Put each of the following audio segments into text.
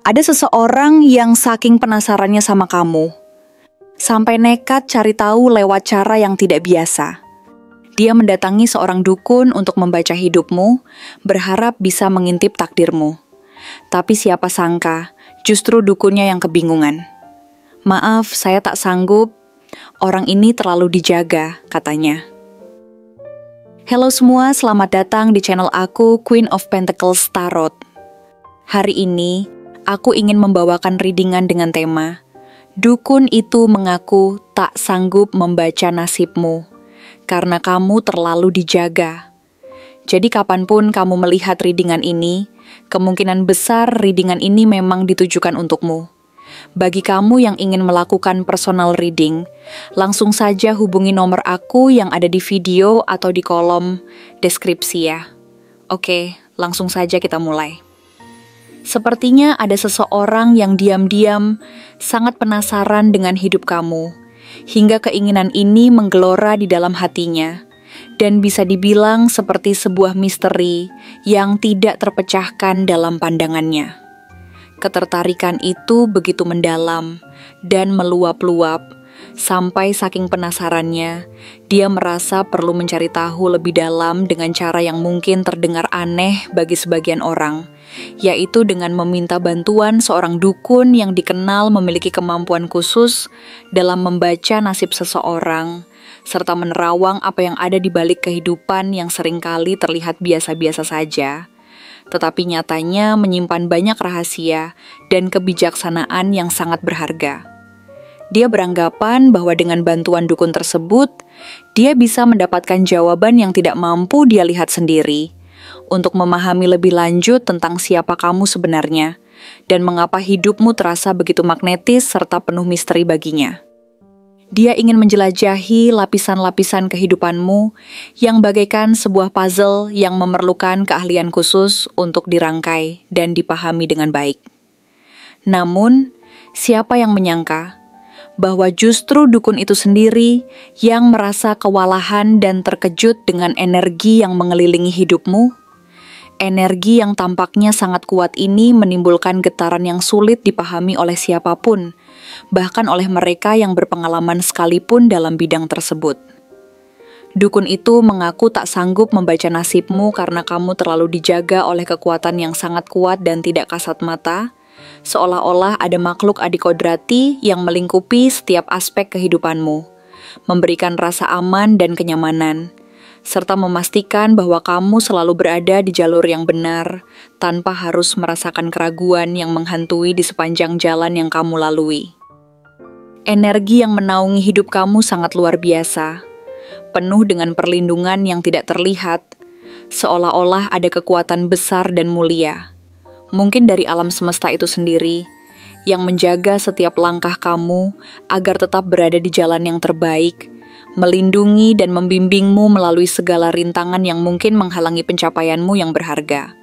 Ada seseorang yang saking penasarannya sama kamu, sampai nekat cari tahu lewat cara yang tidak biasa. Dia mendatangi seorang dukun untuk membaca hidupmu, berharap bisa mengintip takdirmu. Tapi siapa sangka, justru dukunnya yang kebingungan. "Maaf, saya tak sanggup. Orang ini terlalu dijaga," katanya. Halo semua, selamat datang di channel aku, Queen of Pentacles Tarot. Hari ini, aku ingin membawakan readingan dengan tema Dukun itu mengaku tak sanggup membaca nasibmu karena kamu terlalu dijaga. Jadi kapanpun kamu melihat readingan ini, kemungkinan besar readingan ini memang ditujukan untukmu. Bagi kamu yang ingin melakukan personal reading, langsung saja hubungi nomor aku yang ada di video atau di kolom deskripsi ya. Oke, langsung saja kita mulai. Sepertinya ada seseorang yang diam-diam sangat penasaran dengan hidup kamu, hingga keinginan ini menggelora di dalam hatinya, dan bisa dibilang seperti sebuah misteri yang tidak terpecahkan dalam pandangannya. Ketertarikan itu begitu mendalam dan meluap-luap, sampai saking penasarannya, dia merasa perlu mencari tahu lebih dalam dengan cara yang mungkin terdengar aneh bagi sebagian orang, yaitu dengan meminta bantuan seorang dukun yang dikenal memiliki kemampuan khusus dalam membaca nasib seseorang, serta menerawang apa yang ada di balik kehidupan yang seringkali terlihat biasa-biasa saja, tetapi nyatanya menyimpan banyak rahasia dan kebijaksanaan yang sangat berharga. Dia beranggapan bahwa dengan bantuan dukun tersebut, dia bisa mendapatkan jawaban yang tidak mampu dia lihat sendiri, untuk memahami lebih lanjut tentang siapa kamu sebenarnya, dan mengapa hidupmu terasa begitu magnetis serta penuh misteri baginya. Dia ingin menjelajahi lapisan-lapisan kehidupanmu yang bagaikan sebuah puzzle yang memerlukan keahlian khusus untuk dirangkai dan dipahami dengan baik. Namun, siapa yang menyangka bahwa justru dukun itu sendiri yang merasa kewalahan dan terkejut dengan energi yang mengelilingi hidupmu? Energi yang tampaknya sangat kuat ini menimbulkan getaran yang sulit dipahami oleh siapapun, bahkan oleh mereka yang berpengalaman sekalipun dalam bidang tersebut. Dukun itu mengaku tak sanggup membaca nasibmu karena kamu terlalu dijaga oleh kekuatan yang sangat kuat dan tidak kasat mata, seolah-olah ada makhluk adikodrati yang melingkupi setiap aspek kehidupanmu, memberikan rasa aman dan kenyamanan, serta memastikan bahwa kamu selalu berada di jalur yang benar, tanpa harus merasakan keraguan yang menghantui di sepanjang jalan yang kamu lalui. Energi yang menaungi hidup kamu sangat luar biasa, penuh dengan perlindungan yang tidak terlihat, seolah-olah ada kekuatan besar dan mulia, mungkin dari alam semesta itu sendiri, yang menjaga setiap langkah kamu agar tetap berada di jalan yang terbaik, melindungi dan membimbingmu melalui segala rintangan yang mungkin menghalangi pencapaianmu yang berharga.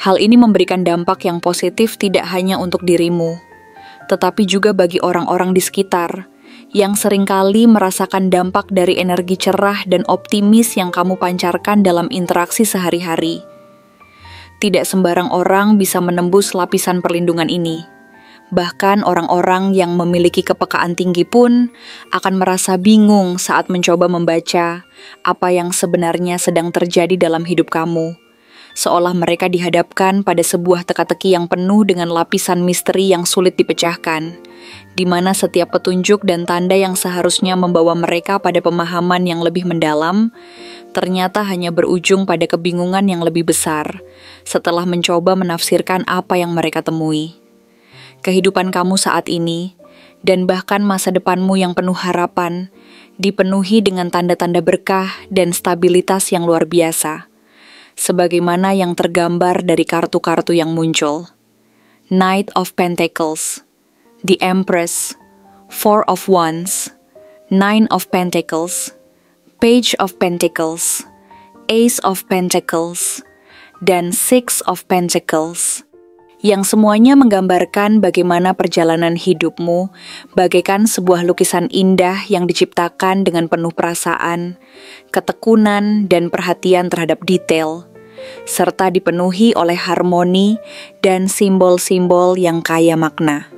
Hal ini memberikan dampak yang positif tidak hanya untuk dirimu, tetapi juga bagi orang-orang di sekitar yang seringkali merasakan dampak dari energi cerah dan optimis yang kamu pancarkan dalam interaksi sehari-hari. Tidak sembarang orang bisa menembus lapisan perlindungan ini. Bahkan orang-orang yang memiliki kepekaan tinggi pun akan merasa bingung saat mencoba membaca apa yang sebenarnya sedang terjadi dalam hidup kamu, seolah mereka dihadapkan pada sebuah teka-teki yang penuh dengan lapisan misteri yang sulit dipecahkan, di mana setiap petunjuk dan tanda yang seharusnya membawa mereka pada pemahaman yang lebih mendalam, ternyata hanya berujung pada kebingungan yang lebih besar setelah mencoba menafsirkan apa yang mereka temui. Kehidupan kamu saat ini, dan bahkan masa depanmu yang penuh harapan, dipenuhi dengan tanda-tanda berkah dan stabilitas yang luar biasa, sebagaimana yang tergambar dari kartu-kartu yang muncul. Knight of Pentacles, The Empress, Four of Wands, Nine of Pentacles, Page of Pentacles, Ace of Pentacles, dan Six of Pentacles, yang semuanya menggambarkan bagaimana perjalanan hidupmu bagaikan sebuah lukisan indah yang diciptakan dengan penuh perasaan, ketekunan, dan perhatian terhadap detail, serta dipenuhi oleh harmoni dan simbol-simbol yang kaya makna.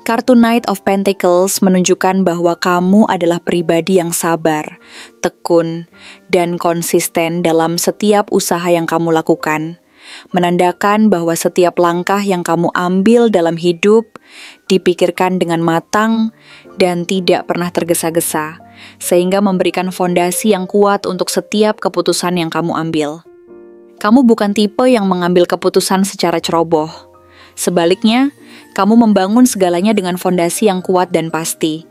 Kartu Knight of Pentacles menunjukkan bahwa kamu adalah pribadi yang sabar, tekun, dan konsisten dalam setiap usaha yang kamu lakukan, menandakan bahwa setiap langkah yang kamu ambil dalam hidup dipikirkan dengan matang dan tidak pernah tergesa-gesa, sehingga memberikan fondasi yang kuat untuk setiap keputusan yang kamu ambil. Kamu bukan tipe yang mengambil keputusan secara ceroboh. Sebaliknya, kamu membangun segalanya dengan fondasi yang kuat dan pasti.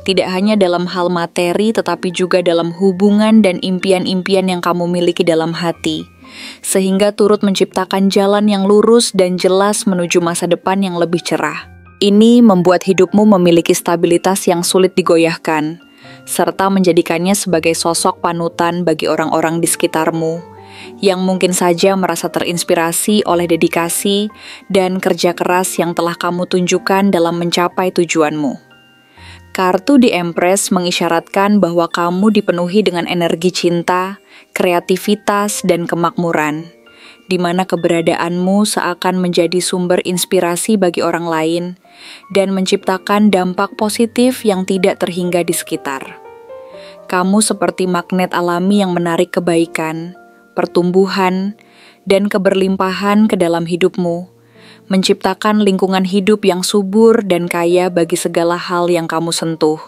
Tidak hanya dalam hal materi, tetapi juga dalam hubungan dan impian-impian yang kamu miliki dalam hati, sehingga turut menciptakan jalan yang lurus dan jelas menuju masa depan yang lebih cerah. Ini membuat hidupmu memiliki stabilitas yang sulit digoyahkan, serta menjadikannya sebagai sosok panutan bagi orang-orang di sekitarmu, yang mungkin saja merasa terinspirasi oleh dedikasi dan kerja keras yang telah kamu tunjukkan dalam mencapai tujuanmu. Kartu The Empress mengisyaratkan bahwa kamu dipenuhi dengan energi cinta, kreativitas, dan kemakmuran, di mana keberadaanmu seakan menjadi sumber inspirasi bagi orang lain dan menciptakan dampak positif yang tidak terhingga di sekitar. Kamu seperti magnet alami yang menarik kebaikan, pertumbuhan, dan keberlimpahan ke dalam hidupmu, menciptakan lingkungan hidup yang subur dan kaya bagi segala hal yang kamu sentuh,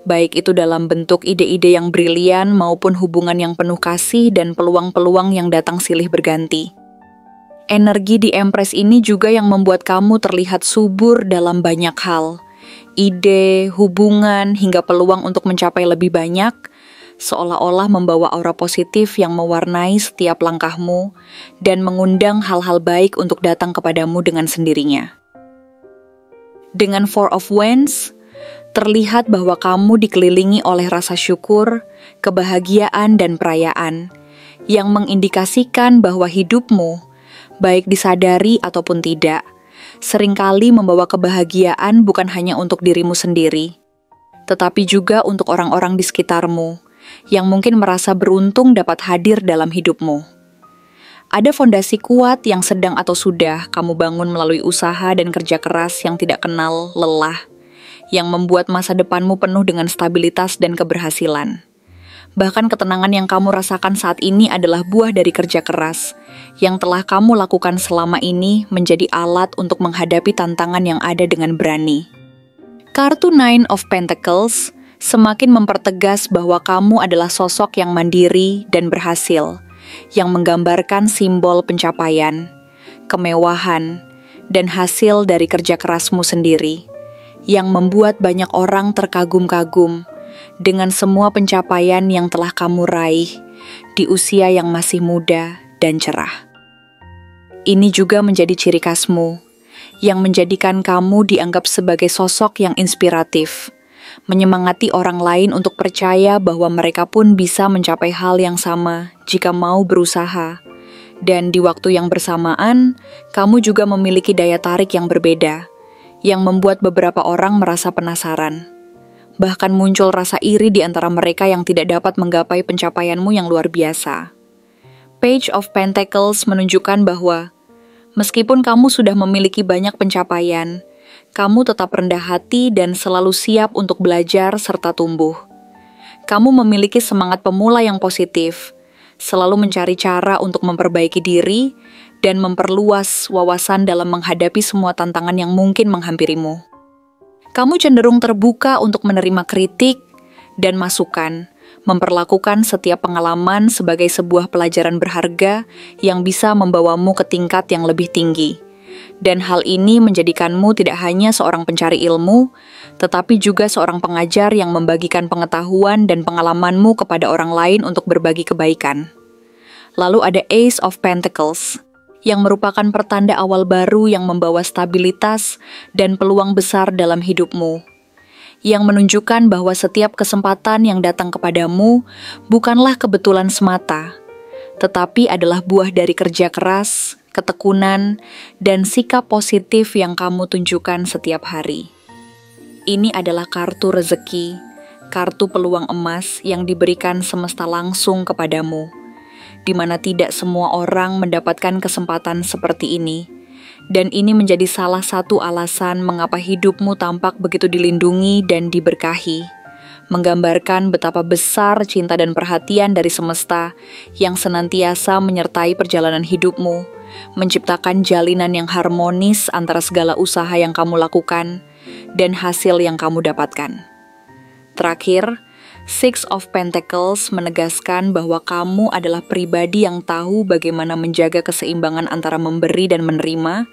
baik itu dalam bentuk ide-ide yang brilian maupun hubungan yang penuh kasih dan peluang-peluang yang datang silih berganti. Energi di Empress ini juga yang membuat kamu terlihat subur dalam banyak hal, ide, hubungan, hingga peluang untuk mencapai lebih banyak, seolah-olah membawa aura positif yang mewarnai setiap langkahmu dan mengundang hal-hal baik untuk datang kepadamu dengan sendirinya. Dengan Four of Wands, terlihat bahwa kamu dikelilingi oleh rasa syukur, kebahagiaan, dan perayaan yang mengindikasikan bahwa hidupmu, baik disadari ataupun tidak, seringkali membawa kebahagiaan bukan hanya untuk dirimu sendiri, tetapi juga untuk orang-orang di sekitarmu yang mungkin merasa beruntung dapat hadir dalam hidupmu. Ada fondasi kuat yang sedang atau sudah kamu bangun melalui usaha dan kerja keras yang tidak kenal lelah, yang membuat masa depanmu penuh dengan stabilitas dan keberhasilan. Bahkan ketenangan yang kamu rasakan saat ini adalah buah dari kerja keras yang telah kamu lakukan selama ini, menjadi alat untuk menghadapi tantangan yang ada dengan berani. Kartu Nine of Pentacles semakin mempertegas bahwa kamu adalah sosok yang mandiri dan berhasil, yang menggambarkan simbol pencapaian, kemewahan, dan hasil dari kerja kerasmu sendiri, yang membuat banyak orang terkagum-kagum dengan semua pencapaian yang telah kamu raih di usia yang masih muda dan cerah. Ini juga menjadi ciri khasmu, yang menjadikan kamu dianggap sebagai sosok yang inspiratif, menyemangati orang lain untuk percaya bahwa mereka pun bisa mencapai hal yang sama jika mau berusaha. Dan di waktu yang bersamaan, kamu juga memiliki daya tarik yang berbeda, yang membuat beberapa orang merasa penasaran. Bahkan muncul rasa iri di antara mereka yang tidak dapat menggapai pencapaianmu yang luar biasa. Page of Pentacles menunjukkan bahwa meskipun kamu sudah memiliki banyak pencapaian, kamu tetap rendah hati dan selalu siap untuk belajar serta tumbuh. Kamu memiliki semangat pemula yang positif, selalu mencari cara untuk memperbaiki diri dan memperluas wawasan dalam menghadapi semua tantangan yang mungkin menghampirimu. Kamu cenderung terbuka untuk menerima kritik dan masukan, memperlakukan setiap pengalaman sebagai sebuah pelajaran berharga yang bisa membawamu ke tingkat yang lebih tinggi. Dan hal ini menjadikanmu tidak hanya seorang pencari ilmu, tetapi juga seorang pengajar yang membagikan pengetahuan dan pengalamanmu kepada orang lain untuk berbagi kebaikan. Lalu ada Ace of Pentacles, yang merupakan pertanda awal baru yang membawa stabilitas dan peluang besar dalam hidupmu, yang menunjukkan bahwa setiap kesempatan yang datang kepadamu bukanlah kebetulan semata, tetapi adalah buah dari kerja keras, ketekunan, dan sikap positif yang kamu tunjukkan setiap hari. Ini adalah kartu rezeki, kartu peluang emas yang diberikan semesta langsung kepadamu. di mana tidak semua orang mendapatkan kesempatan seperti ini. Dan ini menjadi salah satu alasan mengapa hidupmu tampak begitu dilindungi dan diberkahi. Menggambarkan betapa besar cinta dan perhatian dari semesta yang senantiasa menyertai perjalanan hidupmu, menciptakan jalinan yang harmonis antara segala usaha yang kamu lakukan dan hasil yang kamu dapatkan. Terakhir, Six of Pentacles menegaskan bahwa kamu adalah pribadi yang tahu bagaimana menjaga keseimbangan antara memberi dan menerima,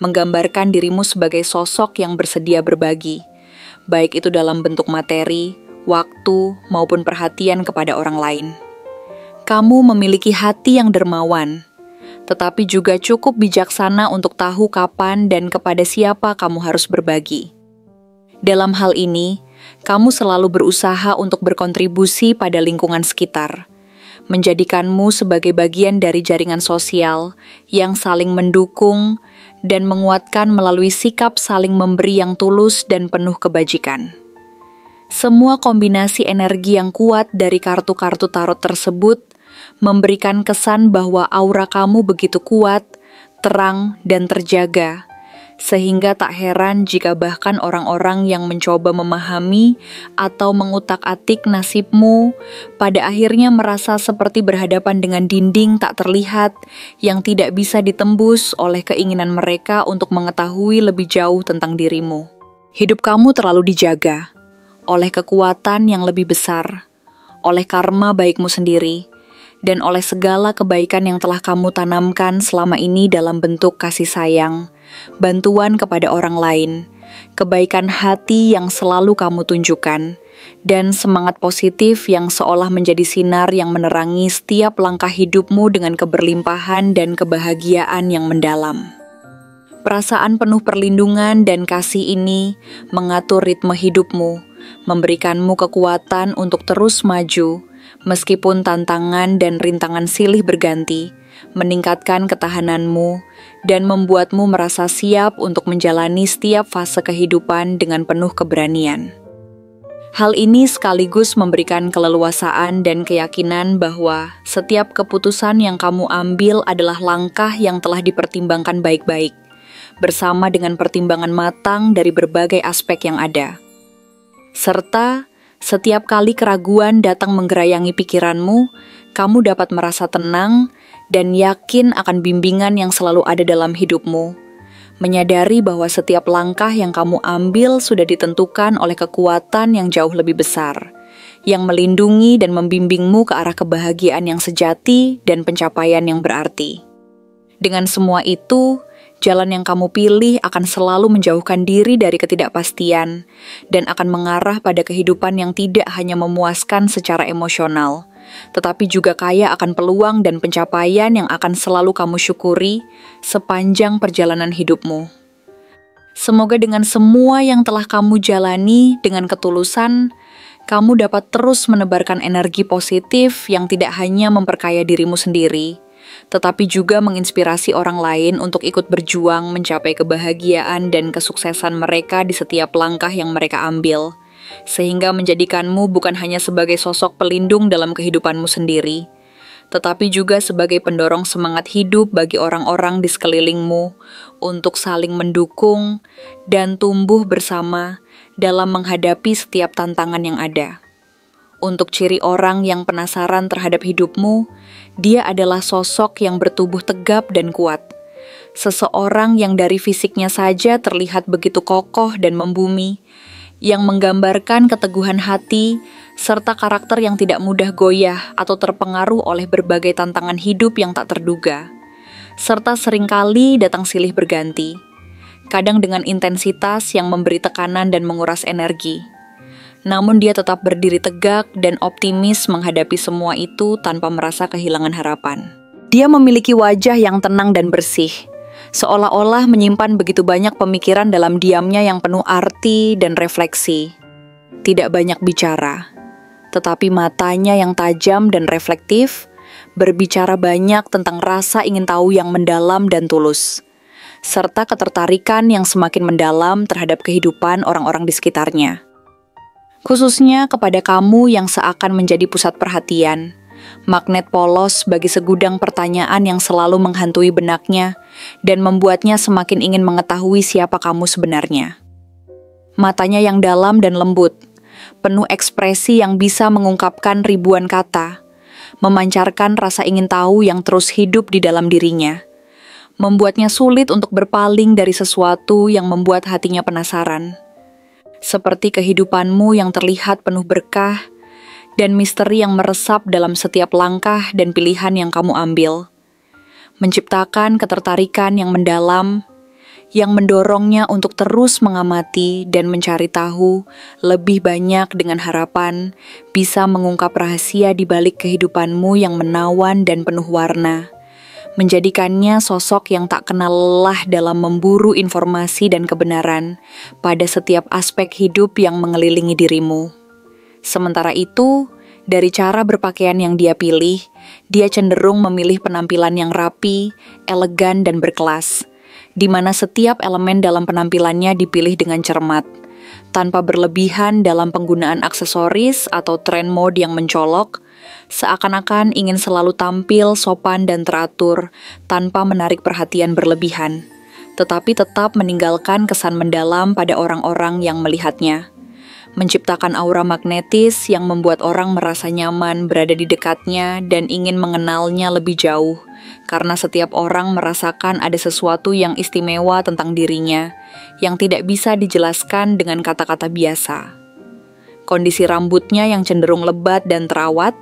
menggambarkan dirimu sebagai sosok yang bersedia berbagi, baik itu dalam bentuk materi, waktu, maupun perhatian kepada orang lain. Kamu memiliki hati yang dermawan, tetapi juga cukup bijaksana untuk tahu kapan dan kepada siapa kamu harus berbagi. Dalam hal ini, kamu selalu berusaha untuk berkontribusi pada lingkungan sekitar, menjadikanmu sebagai bagian dari jaringan sosial yang saling mendukung dan menguatkan melalui sikap saling memberi yang tulus dan penuh kebajikan. Semua kombinasi energi yang kuat dari kartu-kartu tarot tersebut memberikan kesan bahwa aura kamu begitu kuat, terang, dan terjaga, sehingga tak heran jika bahkan orang-orang yang mencoba memahami atau mengutak-atik nasibmu pada akhirnya merasa seperti berhadapan dengan dinding tak terlihat yang tidak bisa ditembus oleh keinginan mereka untuk mengetahui lebih jauh tentang dirimu. Hidup kamu terlalu dijaga oleh kekuatan yang lebih besar, oleh karma baikmu sendiri, dan oleh segala kebaikan yang telah kamu tanamkan selama ini dalam bentuk kasih sayang, bantuan kepada orang lain, kebaikan hati yang selalu kamu tunjukkan, dan semangat positif yang seolah menjadi sinar yang menerangi setiap langkah hidupmu dengan keberlimpahan dan kebahagiaan yang mendalam. Perasaan penuh perlindungan dan kasih ini mengatur ritme hidupmu, memberikanmu kekuatan untuk terus maju, meskipun tantangan dan rintangan silih berganti, meningkatkan ketahananmu, dan membuatmu merasa siap untuk menjalani setiap fase kehidupan dengan penuh keberanian. Hal ini sekaligus memberikan keleluasaan dan keyakinan bahwa setiap keputusan yang kamu ambil adalah langkah yang telah dipertimbangkan baik-baik, bersama dengan pertimbangan matang dari berbagai aspek yang ada. Serta, setiap kali keraguan datang menggerayangi pikiranmu, kamu dapat merasa tenang dan yakin akan bimbingan yang selalu ada dalam hidupmu. Menyadari bahwa setiap langkah yang kamu ambil sudah ditentukan oleh kekuatan yang jauh lebih besar, yang melindungi dan membimbingmu ke arah kebahagiaan yang sejati dan pencapaian yang berarti. Dengan semua itu, jalan yang kamu pilih akan selalu menjauhkan diri dari ketidakpastian dan akan mengarah pada kehidupan yang tidak hanya memuaskan secara emosional, tetapi juga kaya akan peluang dan pencapaian yang akan selalu kamu syukuri sepanjang perjalanan hidupmu. Semoga dengan semua yang telah kamu jalani dengan ketulusan, kamu dapat terus menebarkan energi positif yang tidak hanya memperkaya dirimu sendiri, tetapi juga menginspirasi orang lain untuk ikut berjuang mencapai kebahagiaan dan kesuksesan mereka di setiap langkah yang mereka ambil, sehingga menjadikanmu bukan hanya sebagai sosok pelindung dalam kehidupanmu sendiri, tetapi juga sebagai pendorong semangat hidup bagi orang-orang di sekelilingmu untuk saling mendukung dan tumbuh bersama dalam menghadapi setiap tantangan yang ada. Untuk ciri orang yang penasaran terhadap hidupmu, dia adalah sosok yang bertubuh tegap dan kuat. Seseorang yang dari fisiknya saja terlihat begitu kokoh dan membumi, yang menggambarkan keteguhan hati, serta karakter yang tidak mudah goyah atau terpengaruh oleh berbagai tantangan hidup yang tak terduga, serta seringkali datang silih berganti, kadang dengan intensitas yang memberi tekanan dan menguras energi. Namun dia tetap berdiri tegak dan optimis menghadapi semua itu tanpa merasa kehilangan harapan. Dia memiliki wajah yang tenang dan bersih, seolah-olah menyimpan begitu banyak pemikiran dalam diamnya yang penuh arti dan refleksi. Tidak banyak bicara, tetapi matanya yang tajam dan reflektif, berbicara banyak tentang rasa ingin tahu yang mendalam dan tulus, serta ketertarikan yang semakin mendalam terhadap kehidupan orang-orang di sekitarnya. Khususnya kepada kamu yang seakan menjadi pusat perhatian, magnet polos bagi segudang pertanyaan yang selalu menghantui benaknya dan membuatnya semakin ingin mengetahui siapa kamu sebenarnya. Matanya yang dalam dan lembut, penuh ekspresi yang bisa mengungkapkan ribuan kata, memancarkan rasa ingin tahu yang terus hidup di dalam dirinya, membuatnya sulit untuk berpaling dari sesuatu yang membuat hatinya penasaran. Seperti kehidupanmu yang terlihat penuh berkah dan misteri yang meresap dalam setiap langkah dan pilihan yang kamu ambil. Menciptakan ketertarikan yang mendalam, yang mendorongnya untuk terus mengamati dan mencari tahu lebih banyak dengan harapan bisa mengungkap rahasia di balik kehidupanmu yang menawan dan penuh warna. Menjadikannya sosok yang tak kenal lelah dalam memburu informasi dan kebenaran pada setiap aspek hidup yang mengelilingi dirimu. Sementara itu, dari cara berpakaian yang dia pilih, dia cenderung memilih penampilan yang rapi, elegan, dan berkelas, di mana setiap elemen dalam penampilannya dipilih dengan cermat, tanpa berlebihan dalam penggunaan aksesoris atau tren mode yang mencolok, seakan-akan ingin selalu tampil sopan dan teratur tanpa menarik perhatian berlebihan, tetapi tetap meninggalkan kesan mendalam pada orang-orang yang melihatnya. Menciptakan aura magnetis yang membuat orang merasa nyaman berada di dekatnya dan ingin mengenalnya lebih jauh, karena setiap orang merasakan ada sesuatu yang istimewa tentang dirinya, yang tidak bisa dijelaskan dengan kata-kata biasa. Kondisi rambutnya yang cenderung lebat dan terawat,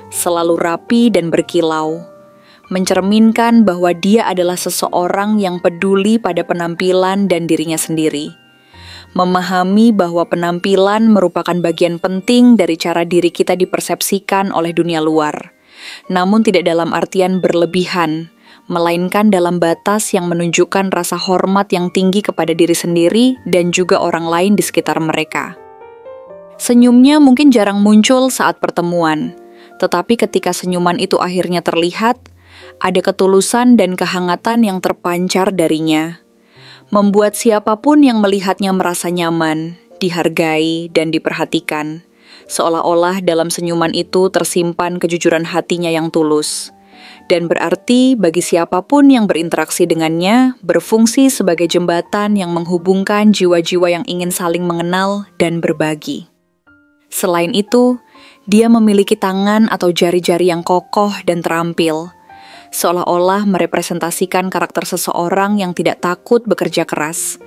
selalu rapi dan berkilau, mencerminkan bahwa dia adalah seseorang yang peduli pada penampilan dan dirinya sendiri. Memahami bahwa penampilan merupakan bagian penting dari cara diri kita dipersepsikan oleh dunia luar, namun tidak dalam artian berlebihan, melainkan dalam batas yang menunjukkan rasa hormat yang tinggi kepada diri sendiri dan juga orang lain di sekitar mereka. Senyumnya mungkin jarang muncul saat pertemuan, tetapi ketika senyuman itu akhirnya terlihat, ada ketulusan dan kehangatan yang terpancar darinya, membuat siapapun yang melihatnya merasa nyaman, dihargai, dan diperhatikan, seolah-olah dalam senyuman itu tersimpan kejujuran hatinya yang tulus, dan berarti bagi siapapun yang berinteraksi dengannya, berfungsi sebagai jembatan yang menghubungkan jiwa-jiwa yang ingin saling mengenal dan berbagi. Selain itu, dia memiliki tangan atau jari-jari yang kokoh dan terampil, seolah-olah merepresentasikan karakter seseorang yang tidak takut bekerja keras.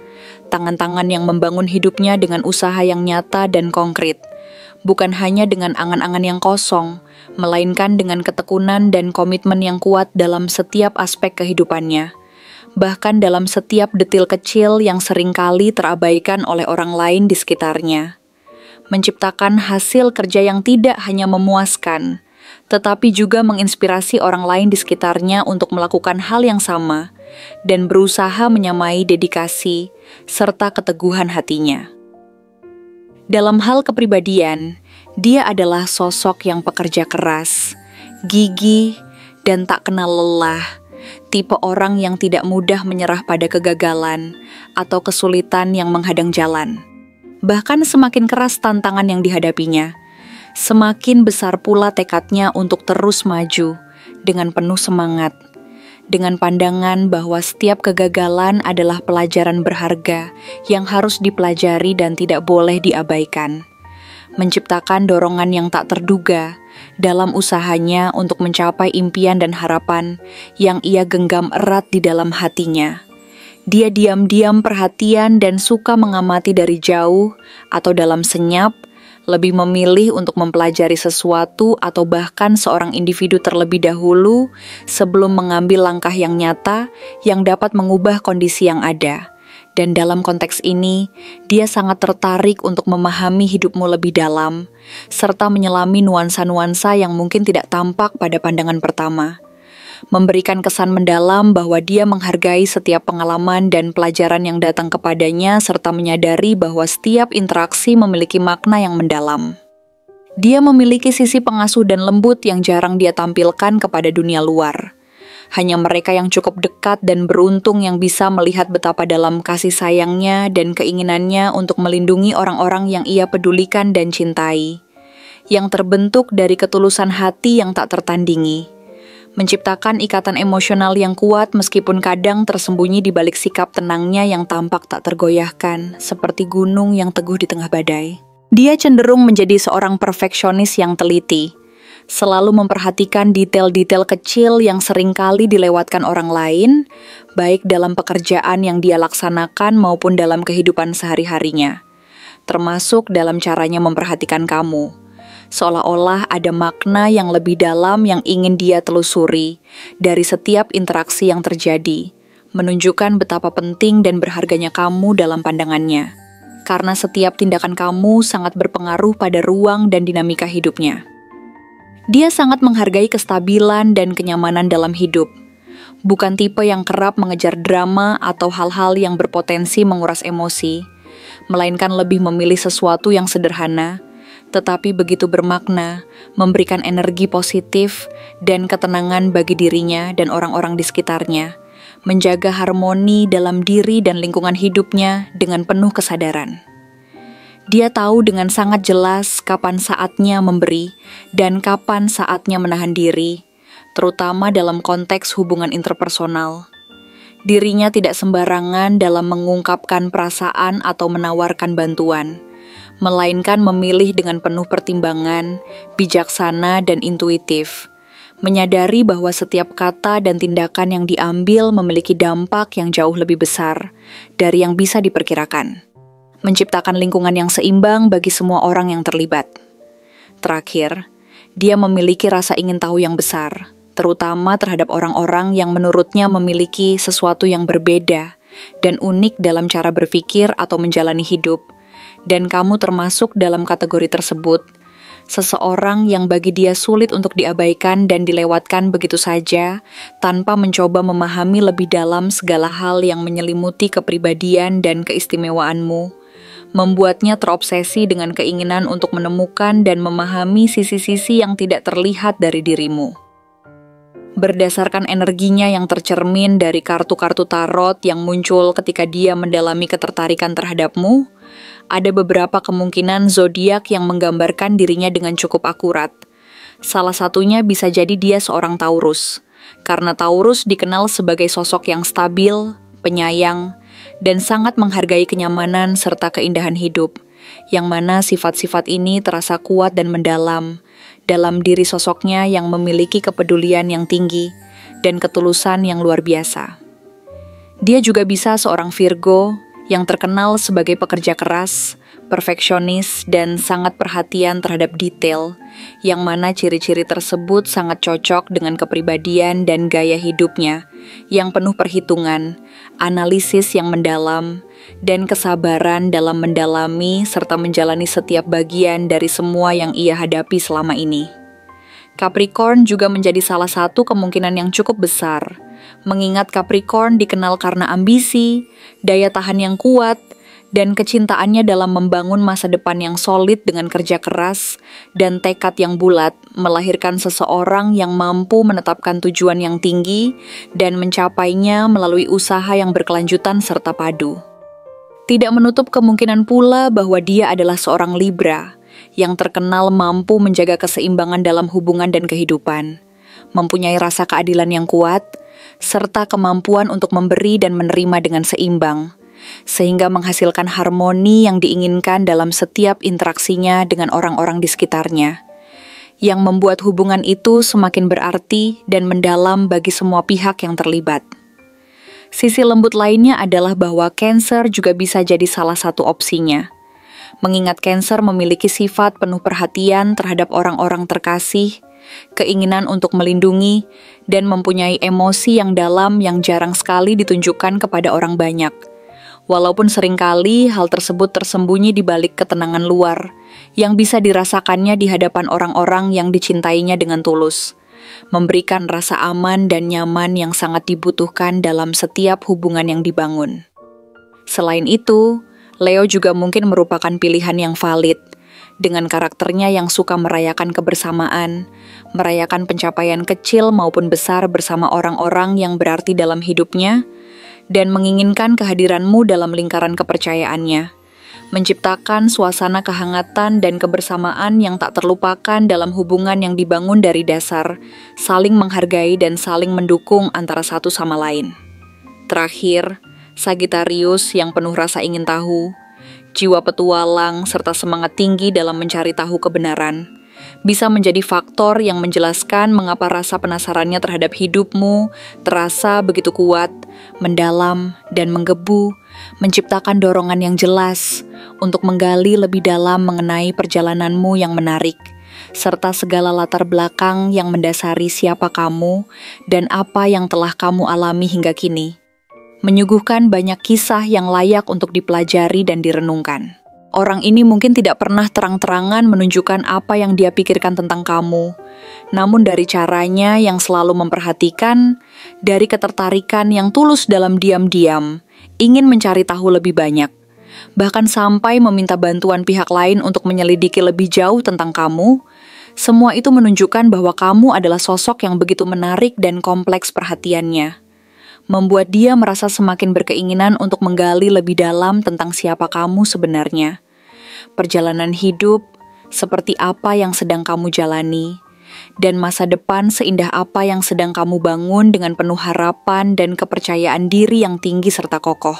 Tangan-tangan yang membangun hidupnya dengan usaha yang nyata dan konkret, bukan hanya dengan angan-angan yang kosong, melainkan dengan ketekunan dan komitmen yang kuat dalam setiap aspek kehidupannya, bahkan dalam setiap detil kecil yang seringkali terabaikan oleh orang lain di sekitarnya. Menciptakan hasil kerja yang tidak hanya memuaskan, tetapi juga menginspirasi orang lain di sekitarnya untuk melakukan hal yang sama dan berusaha menyamai dedikasi serta keteguhan hatinya. Dalam hal kepribadian, dia adalah sosok yang pekerja keras, gigih, dan tak kenal lelah, tipe orang yang tidak mudah menyerah pada kegagalan atau kesulitan yang menghadang jalan. Bahkan semakin keras tantangan yang dihadapinya, semakin besar pula tekadnya untuk terus maju dengan penuh semangat, dengan pandangan bahwa setiap kegagalan adalah pelajaran berharga yang harus dipelajari dan tidak boleh diabaikan. Menciptakan dorongan yang tak terduga dalam usahanya untuk mencapai impian dan harapan yang ia genggam erat di dalam hatinya. Dia diam-diam perhatian dan suka mengamati dari jauh atau dalam senyap, lebih memilih untuk mempelajari sesuatu atau bahkan seorang individu terlebih dahulu sebelum mengambil langkah yang nyata yang dapat mengubah kondisi yang ada. Dan dalam konteks ini, dia sangat tertarik untuk memahami hidupmu lebih dalam, serta menyelami nuansa-nuansa yang mungkin tidak tampak pada pandangan pertama. Memberikan kesan mendalam bahwa dia menghargai setiap pengalaman dan pelajaran yang datang kepadanya serta menyadari bahwa setiap interaksi memiliki makna yang mendalam. Dia memiliki sisi pengasuh dan lembut yang jarang dia tampilkan kepada dunia luar. Hanya mereka yang cukup dekat dan beruntung yang bisa melihat betapa dalam kasih sayangnya dan keinginannya untuk melindungi orang-orang yang ia pedulikan dan cintai. yang terbentuk dari ketulusan hati yang tak tertandingi, menciptakan ikatan emosional yang kuat meskipun kadang tersembunyi di balik sikap tenangnya yang tampak tak tergoyahkan, seperti gunung yang teguh di tengah badai. Dia cenderung menjadi seorang perfeksionis yang teliti, selalu memperhatikan detail-detail kecil yang seringkali dilewatkan orang lain, baik dalam pekerjaan yang dia laksanakan maupun dalam kehidupan sehari-harinya, termasuk dalam caranya memperhatikan kamu. Seolah-olah ada makna yang lebih dalam yang ingin dia telusuri dari setiap interaksi yang terjadi, menunjukkan betapa penting dan berharganya kamu dalam pandangannya. Karena setiap tindakan kamu sangat berpengaruh pada ruang dan dinamika hidupnya. Dia sangat menghargai kestabilan dan kenyamanan dalam hidup. Bukan tipe yang kerap mengejar drama atau hal-hal yang berpotensi menguras emosi, melainkan lebih memilih sesuatu yang sederhana, tetapi begitu bermakna, memberikan energi positif dan ketenangan bagi dirinya dan orang-orang di sekitarnya, menjaga harmoni dalam diri dan lingkungan hidupnya dengan penuh kesadaran. Dia tahu dengan sangat jelas kapan saatnya memberi dan kapan saatnya menahan diri, terutama dalam konteks hubungan interpersonal. Dirinya tidak sembarangan dalam mengungkapkan perasaan atau menawarkan bantuan, melainkan memilih dengan penuh pertimbangan, bijaksana dan intuitif, menyadari bahwa setiap kata dan tindakan yang diambil memiliki dampak yang jauh lebih besar dari yang bisa diperkirakan, menciptakan lingkungan yang seimbang bagi semua orang yang terlibat. Terakhir, dia memiliki rasa ingin tahu yang besar, terutama terhadap orang-orang yang menurutnya memiliki sesuatu yang berbeda dan unik dalam cara berpikir atau menjalani hidup. Dan kamu termasuk dalam kategori tersebut, seseorang yang bagi dia sulit untuk diabaikan dan dilewatkan begitu saja, tanpa mencoba memahami lebih dalam segala hal yang menyelimuti kepribadian dan keistimewaanmu, membuatnya terobsesi dengan keinginan untuk menemukan dan memahami sisi-sisi yang tidak terlihat dari dirimu. Berdasarkan energinya yang tercermin dari kartu-kartu tarot yang muncul ketika dia mendalami ketertarikan terhadapmu, ada beberapa kemungkinan zodiak yang menggambarkan dirinya dengan cukup akurat. Salah satunya bisa jadi dia seorang Taurus, karena Taurus dikenal sebagai sosok yang stabil, penyayang, dan sangat menghargai kenyamanan serta keindahan hidup, yang mana sifat-sifat ini terasa kuat dan mendalam dalam diri sosoknya yang memiliki kepedulian yang tinggi dan ketulusan yang luar biasa. Dia juga bisa seorang Virgo yang terkenal sebagai pekerja keras, perfeksionis, dan sangat perhatian terhadap detail, yang mana ciri-ciri tersebut sangat cocok dengan kepribadian dan gaya hidupnya, yang penuh perhitungan, analisis yang mendalam, dan kesabaran dalam mendalami serta menjalani setiap bagian dari semua yang ia hadapi selama ini. Capricorn juga menjadi salah satu kemungkinan yang cukup besar, mengingat Capricorn dikenal karena ambisi, daya tahan yang kuat, dan kecintaannya dalam membangun masa depan yang solid dengan kerja keras dan tekad yang bulat, melahirkan seseorang yang mampu menetapkan tujuan yang tinggi dan mencapainya melalui usaha yang berkelanjutan serta padu. Tidak menutup kemungkinan pula bahwa dia adalah seorang Libra, yang terkenal mampu menjaga keseimbangan dalam hubungan dan kehidupan, mempunyai rasa keadilan yang kuat, serta kemampuan untuk memberi dan menerima dengan seimbang, sehingga menghasilkan harmoni yang diinginkan dalam setiap interaksinya dengan orang-orang di sekitarnya, yang membuat hubungan itu semakin berarti dan mendalam bagi semua pihak yang terlibat. Sisi lembut lainnya adalah bahwa Cancer juga bisa jadi salah satu opsinya, mengingat Cancer memiliki sifat penuh perhatian terhadap orang-orang terkasih, keinginan untuk melindungi, dan mempunyai emosi yang dalam yang jarang sekali ditunjukkan kepada orang banyak. Walaupun seringkali hal tersebut tersembunyi di balik ketenangan luar, yang bisa dirasakannya di hadapan orang-orang yang dicintainya dengan tulus, memberikan rasa aman dan nyaman yang sangat dibutuhkan dalam setiap hubungan yang dibangun. Selain itu, Leo juga mungkin merupakan pilihan yang valid, dengan karakternya yang suka merayakan kebersamaan, merayakan pencapaian kecil maupun besar bersama orang-orang yang berarti dalam hidupnya, dan menginginkan kehadiranmu dalam lingkaran kepercayaannya, menciptakan suasana kehangatan dan kebersamaan yang tak terlupakan dalam hubungan yang dibangun dari dasar saling menghargai dan saling mendukung antara satu sama lain. Terakhir, Sagittarius yang penuh rasa ingin tahu, jiwa petualang serta semangat tinggi dalam mencari tahu kebenaran, bisa menjadi faktor yang menjelaskan mengapa rasa penasarannya terhadap hidupmu terasa begitu kuat, mendalam, dan menggebu, menciptakan dorongan yang jelas untuk menggali lebih dalam mengenai perjalananmu yang menarik, serta segala latar belakang yang mendasari siapa kamu dan apa yang telah kamu alami hingga kini. Menyuguhkan banyak kisah yang layak untuk dipelajari dan direnungkan. Orang ini mungkin tidak pernah terang-terangan menunjukkan apa yang dia pikirkan tentang kamu. Namun dari caranya yang selalu memperhatikan, dari ketertarikan yang tulus dalam diam-diam, ingin mencari tahu lebih banyak. Bahkan sampai meminta bantuan pihak lain untuk menyelidiki lebih jauh tentang kamu, semua itu menunjukkan bahwa kamu adalah sosok yang begitu menarik dan kompleks perhatiannya. Membuat dia merasa semakin berkeinginan untuk menggali lebih dalam tentang siapa kamu sebenarnya. Perjalanan hidup, seperti apa yang sedang kamu jalani, dan masa depan seindah apa yang sedang kamu bangun dengan penuh harapan dan kepercayaan diri yang tinggi serta kokoh.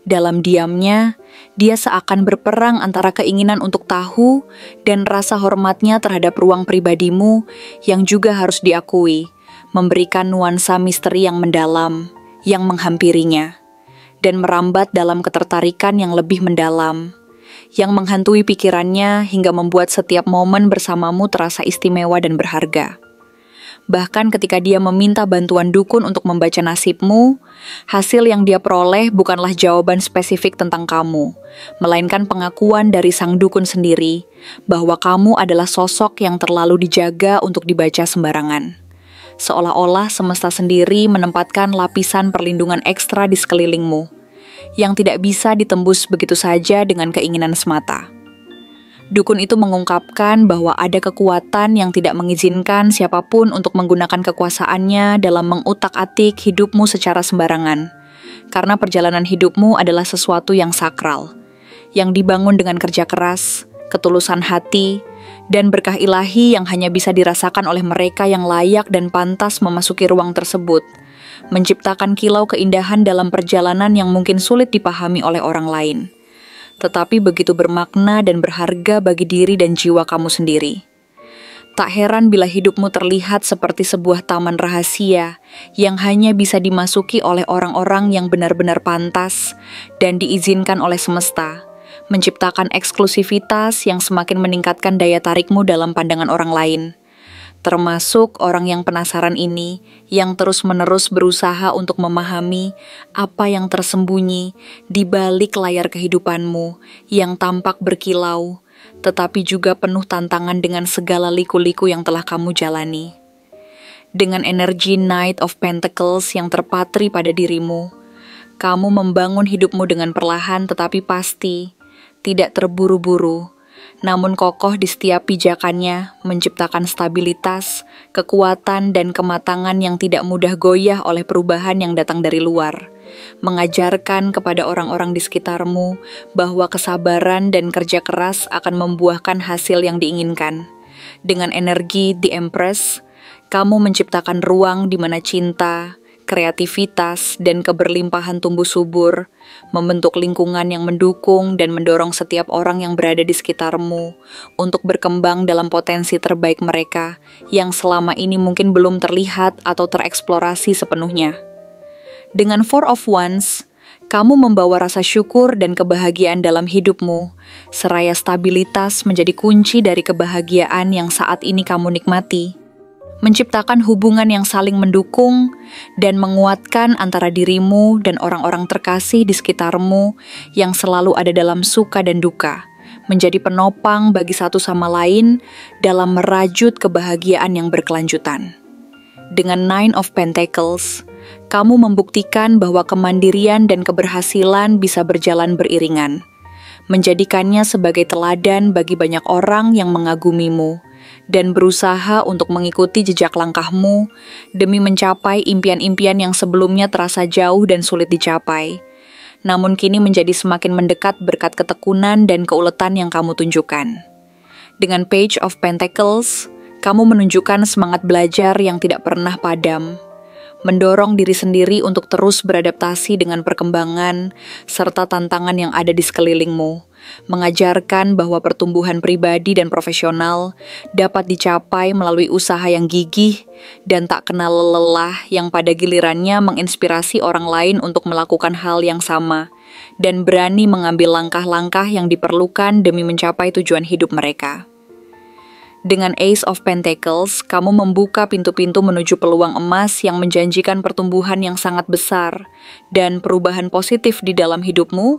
Dalam diamnya, dia seakan berperang antara keinginan untuk tahu dan rasa hormatnya terhadap ruang pribadimu yang juga harus diakui, memberikan nuansa misteri yang mendalam, yang menghampirinya, dan merambat dalam ketertarikan yang lebih mendalam, yang menghantui pikirannya hingga membuat setiap momen bersamamu terasa istimewa dan berharga. Bahkan ketika dia meminta bantuan dukun untuk membaca nasibmu, hasil yang dia peroleh bukanlah jawaban spesifik tentang kamu, melainkan pengakuan dari sang dukun sendiri bahwa kamu adalah sosok yang terlalu dijaga untuk dibaca sembarangan. Seolah-olah semesta sendiri menempatkan lapisan perlindungan ekstra di sekelilingmu, yang tidak bisa ditembus begitu saja dengan keinginan semata. Dukun itu mengungkapkan bahwa ada kekuatan yang tidak mengizinkan siapapun untuk menggunakan kekuasaannya dalam mengutak-atik hidupmu secara sembarangan, karena perjalanan hidupmu adalah sesuatu yang sakral, yang dibangun dengan kerja keras, ketulusan hati, dan berkah ilahi yang hanya bisa dirasakan oleh mereka yang layak dan pantas memasuki ruang tersebut, menciptakan kilau keindahan dalam perjalanan yang mungkin sulit dipahami oleh orang lain, tetapi begitu bermakna dan berharga bagi diri dan jiwa kamu sendiri. Tak heran bila hidupmu terlihat seperti sebuah taman rahasia yang hanya bisa dimasuki oleh orang-orang yang benar-benar pantas dan diizinkan oleh semesta, menciptakan eksklusivitas yang semakin meningkatkan daya tarikmu dalam pandangan orang lain. Termasuk orang yang penasaran ini, yang terus-menerus berusaha untuk memahami apa yang tersembunyi di balik layar kehidupanmu yang tampak berkilau, tetapi juga penuh tantangan dengan segala liku-liku yang telah kamu jalani. Dengan energi Knight of Pentacles yang terpatri pada dirimu, kamu membangun hidupmu dengan perlahan tetapi pasti, tidak terburu-buru, namun kokoh di setiap pijakannya, menciptakan stabilitas, kekuatan, dan kematangan yang tidak mudah goyah oleh perubahan yang datang dari luar, mengajarkan kepada orang-orang di sekitarmu bahwa kesabaran dan kerja keras akan membuahkan hasil yang diinginkan. Dengan energi The Empress, kamu menciptakan ruang di mana cinta, kreativitas, dan keberlimpahan tumbuh subur, membentuk lingkungan yang mendukung dan mendorong setiap orang yang berada di sekitarmu untuk berkembang dalam potensi terbaik mereka yang selama ini mungkin belum terlihat atau tereksplorasi sepenuhnya. Dengan Four of Wands, kamu membawa rasa syukur dan kebahagiaan dalam hidupmu, seraya stabilitas menjadi kunci dari kebahagiaan yang saat ini kamu nikmati. Menciptakan hubungan yang saling mendukung dan menguatkan antara dirimu dan orang-orang terkasih di sekitarmu yang selalu ada dalam suka dan duka, menjadi penopang bagi satu sama lain dalam merajut kebahagiaan yang berkelanjutan. Dengan Nine of Pentacles, kamu membuktikan bahwa kemandirian dan keberhasilan bisa berjalan beriringan, menjadikannya sebagai teladan bagi banyak orang yang mengagumimu, dan berusaha untuk mengikuti jejak langkahmu demi mencapai impian-impian yang sebelumnya terasa jauh dan sulit dicapai. namun kini menjadi semakin mendekat berkat ketekunan dan keuletan yang kamu tunjukkan. Dengan Page of Pentacles, kamu menunjukkan semangat belajar yang tidak pernah padam, mendorong diri sendiri untuk terus beradaptasi dengan perkembangan serta tantangan yang ada di sekelilingmu, mengajarkan bahwa pertumbuhan pribadi dan profesional dapat dicapai melalui usaha yang gigih dan tak kenal lelah yang pada gilirannya menginspirasi orang lain untuk melakukan hal yang sama dan berani mengambil langkah-langkah yang diperlukan demi mencapai tujuan hidup mereka. Dengan Ace of Pentacles, kamu membuka pintu-pintu menuju peluang emas yang menjanjikan pertumbuhan yang sangat besar dan perubahan positif di dalam hidupmu.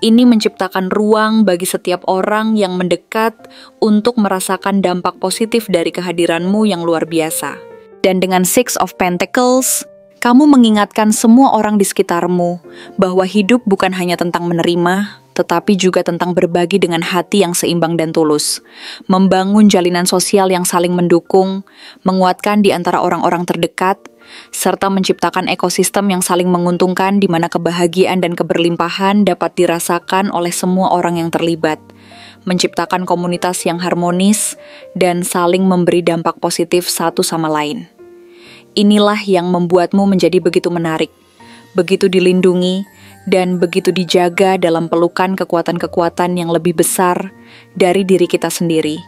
Ini menciptakan ruang bagi setiap orang yang mendekat untuk merasakan dampak positif dari kehadiranmu yang luar biasa. Dan dengan Six of Pentacles, kamu mengingatkan semua orang di sekitarmu bahwa hidup bukan hanya tentang menerima, tetapi juga tentang berbagi dengan hati yang seimbang dan tulus, membangun jalinan sosial yang saling mendukung, menguatkan di antara orang-orang terdekat, serta menciptakan ekosistem yang saling menguntungkan di mana kebahagiaan dan keberlimpahan dapat dirasakan oleh semua orang yang terlibat, menciptakan komunitas yang harmonis dan saling memberi dampak positif satu sama lain. Inilah yang membuatmu menjadi begitu menarik, begitu dilindungi, dan begitu dijaga dalam pelukan kekuatan-kekuatan yang lebih besar dari diri kita sendiri.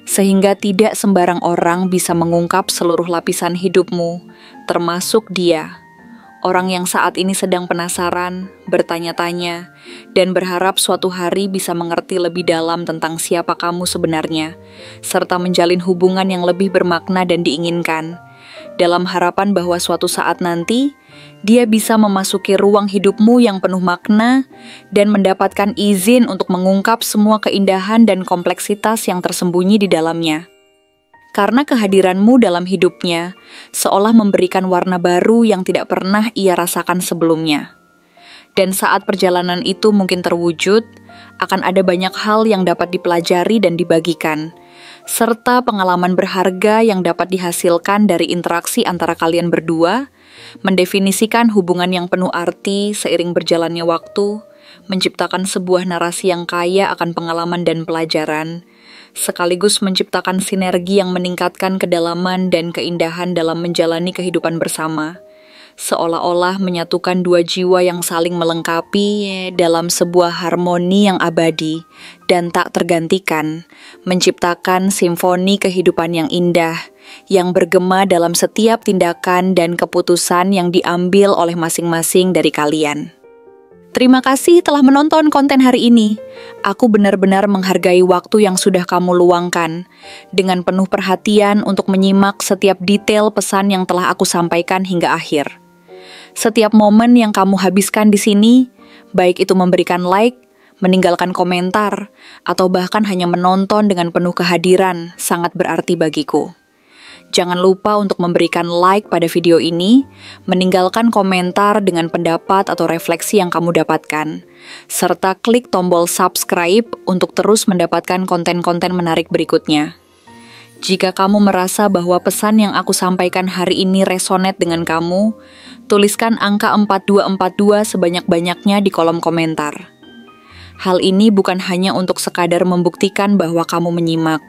Sehingga tidak sembarang orang bisa mengungkap seluruh lapisan hidupmu, termasuk dia. Orang yang saat ini sedang penasaran, bertanya-tanya, dan berharap suatu hari bisa mengerti lebih dalam tentang siapa kamu sebenarnya, serta menjalin hubungan yang lebih bermakna dan diinginkan, dalam harapan bahwa suatu saat nanti, dia bisa memasuki ruang hidupmu yang penuh makna dan mendapatkan izin untuk mengungkap semua keindahan dan kompleksitas yang tersembunyi di dalamnya. Karena kehadiranmu dalam hidupnya seolah memberikan warna baru yang tidak pernah ia rasakan sebelumnya. Dan saat perjalanan itu mungkin terwujud, akan ada banyak hal yang dapat dipelajari dan dibagikan, serta pengalaman berharga yang dapat dihasilkan dari interaksi antara kalian berdua, mendefinisikan hubungan yang penuh arti seiring berjalannya waktu, menciptakan sebuah narasi yang kaya akan pengalaman dan pelajaran, sekaligus menciptakan sinergi yang meningkatkan kedalaman dan keindahan dalam menjalani kehidupan bersama, seolah-olah menyatukan dua jiwa yang saling melengkapi dalam sebuah harmoni yang abadi dan tak tergantikan, menciptakan simfoni kehidupan yang indah, yang bergema dalam setiap tindakan dan keputusan yang diambil oleh masing-masing dari kalian. Terima kasih telah menonton konten hari ini. Aku benar-benar menghargai waktu yang sudah kamu luangkan, dengan penuh perhatian untuk menyimak setiap detail pesan yang telah aku sampaikan hingga akhir. Setiap momen yang kamu habiskan di sini, baik itu memberikan like, meninggalkan komentar, atau bahkan hanya menonton dengan penuh kehadiran, sangat berarti bagiku. Jangan lupa untuk memberikan like pada video ini, meninggalkan komentar dengan pendapat atau refleksi yang kamu dapatkan, serta klik tombol subscribe untuk terus mendapatkan konten-konten menarik berikutnya. Jika kamu merasa bahwa pesan yang aku sampaikan hari ini resonate dengan kamu, tuliskan angka 4242 sebanyak-banyaknya di kolom komentar. Hal ini bukan hanya untuk sekadar membuktikan bahwa kamu menyimak,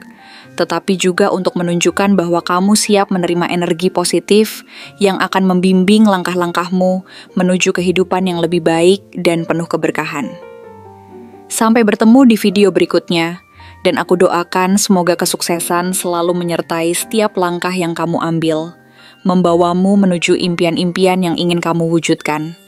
tetapi juga untuk menunjukkan bahwa kamu siap menerima energi positif yang akan membimbing langkah-langkahmu menuju kehidupan yang lebih baik dan penuh keberkahan. Sampai bertemu di video berikutnya. Dan aku doakan semoga kesuksesan selalu menyertai setiap langkah yang kamu ambil, membawamu menuju impian-impian yang ingin kamu wujudkan.